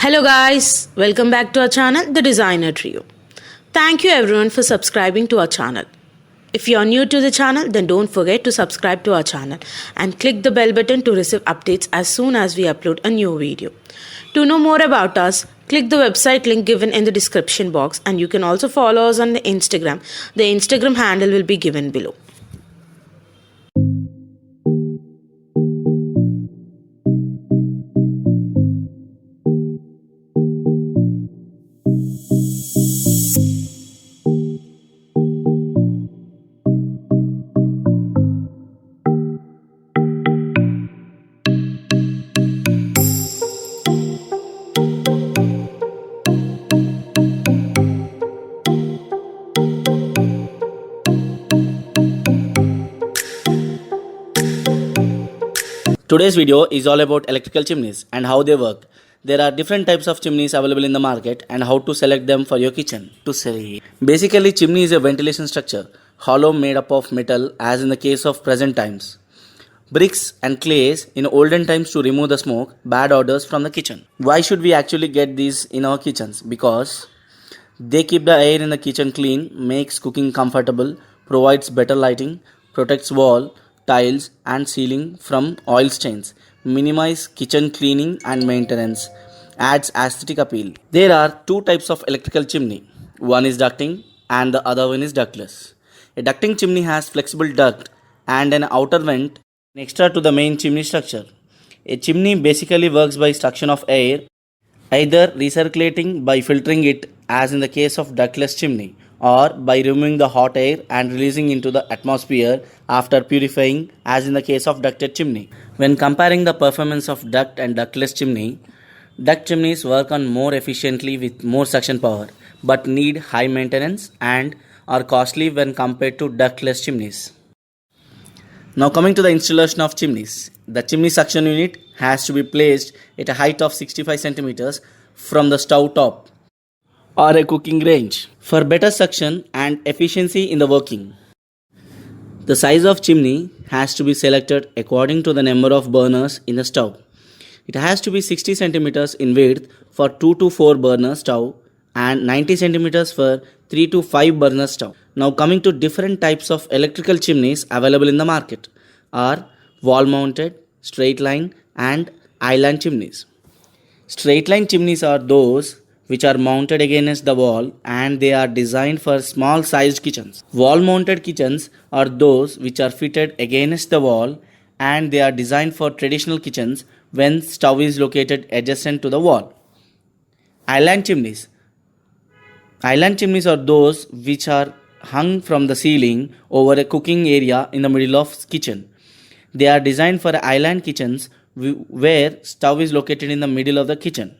Hello guys, welcome back to our channel, The Designer Trio. Thank you everyone for subscribing to our channel. If you are new to the channel, then don't forget to subscribe to our channel and click the bell button to receive updates as soon as we upload a new video. To know more about us, click the website link given in the description box, and you can also follow us on the Instagram. The Instagram handle will be given below. Today's video is all about electrical chimneys and how they work. There are different types of chimneys available in the market and how to select them for your kitchen. Basically, chimney is a ventilation structure, hollow made up of metal as in the case of present times. Bricks and clays in olden times to remove the smoke, bad odors from the kitchen. Why should we actually get these in our kitchens? Because they keep the air in the kitchen clean, makes cooking comfortable, provides better lighting, protects wall, tiles and ceiling from oil stains, minimize kitchen cleaning and maintenance, adds aesthetic appeal. There are two types of electrical chimney. One is ducting and the other one is ductless. A ducting chimney has flexible duct and an outer vent extra to the main chimney structure. A chimney basically works by suction of air, either recirculating by filtering it as in the case of ductless chimney, or by removing the hot air and releasing into the atmosphere after purifying as in the case of ducted chimney. When comparing the performance of duct and ductless chimney, duct chimneys work on more efficiently with more suction power but need high maintenance and are costly when compared to ductless chimneys. Now coming to the installation of chimneys. The chimney suction unit has to be placed at a height of 65 centimeters from the stove top or a cooking range for better suction and efficiency in the working. The size of chimney has to be selected according to the number of burners in the stove. It has to be 60 centimeters in width for 2 to 4 burner stove and 90 centimeters for 3 to 5 burner stove. Now coming to different types of electrical chimneys available in the market are wall mounted, straight line and island chimneys. Straight line chimneys are those which are mounted against the wall and they are designed for small sized kitchens. Wall mounted kitchens are those which are fitted against the wall and they are designed for traditional kitchens when stove is located adjacent to the wall. Island chimneys. Island chimneys are those which are hung from the ceiling over a cooking area in the middle of kitchen. They are designed for island kitchens where stove is located in the middle of the kitchen.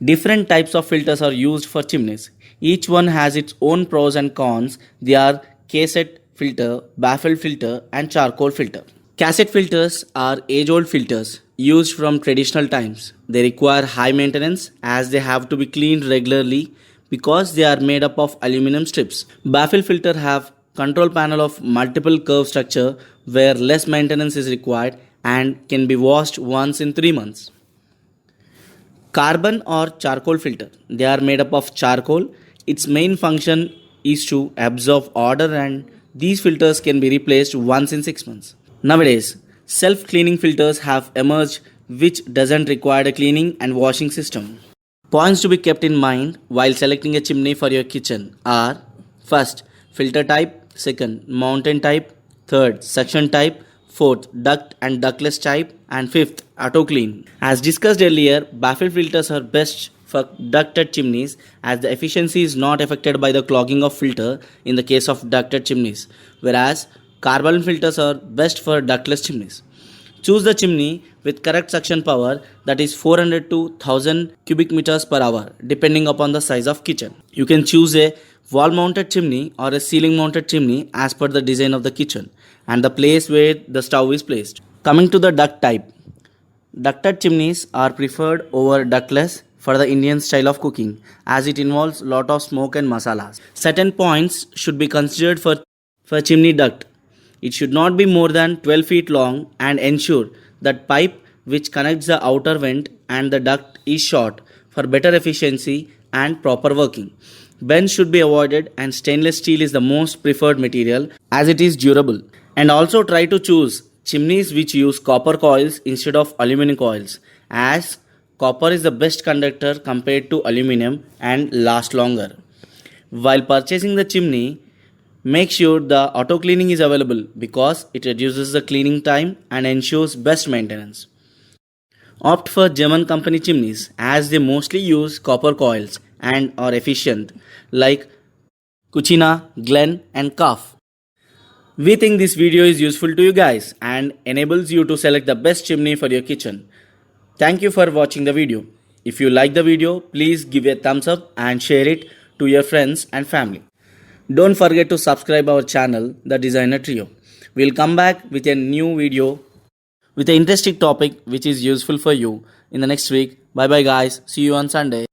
Different types of filters are used for chimneys. Each one has its own pros and cons. They are cassette filter, baffle filter and charcoal filter. Cassette filters are age-old filters used from traditional times. They require high maintenance as they have to be cleaned regularly because they are made up of aluminum strips. Baffle filter have control panel of multiple curve structure where less maintenance is required and can be washed once in 3 months. Carbon or charcoal filter. They are made up of charcoal. Its main function is to absorb odor and these filters can be replaced once in 6 months. Nowadays, self-cleaning filters have emerged which doesn't require a cleaning and washing system. Points to be kept in mind while selecting a chimney for your kitchen are: first, filter type; second, mountain type; third, suction type; fourth, duct and ductless type; and fifth, auto clean. As discussed earlier, baffle filters are best for ducted chimneys as the efficiency is not affected by the clogging of filter in the case of ducted chimneys, whereas carbon filters are best for ductless chimneys. Choose the chimney with correct suction power, that is 400 to 1000 cubic meters per hour depending upon the size of kitchen. You can choose a wall mounted chimney or a ceiling mounted chimney as per the design of the kitchen and the place where the stove is placed. Coming to the duct type. Ducted chimneys are preferred over ductless for the Indian style of cooking as it involves lot of smoke and masalas. Certain points should be considered for chimney duct. It should not be more than 12 feet long and ensure that pipe which connects the outer vent and the duct is short for better efficiency and proper working. Bends should be avoided, and stainless steel is the most preferred material as it is durable. And also try to choose chimneys which use copper coils instead of aluminum coils, as copper is the best conductor compared to aluminum and last longer. While purchasing the chimney, make sure the auto cleaning is available because it reduces the cleaning time and ensures best maintenance. Opt for German company chimneys as they mostly use copper coils and are efficient, like Cucina, Glen, and Kauf. We think this video is useful to you guys and enables you to select the best chimney for your kitchen. Thank you for watching the video. If you like the video, please give a thumbs up and share it to your friends and family. Don't forget to subscribe our channel, The Designer Trio. We'll come back with a new video with an interesting topic which is useful for you in the next week. Bye bye guys. See you on Sunday.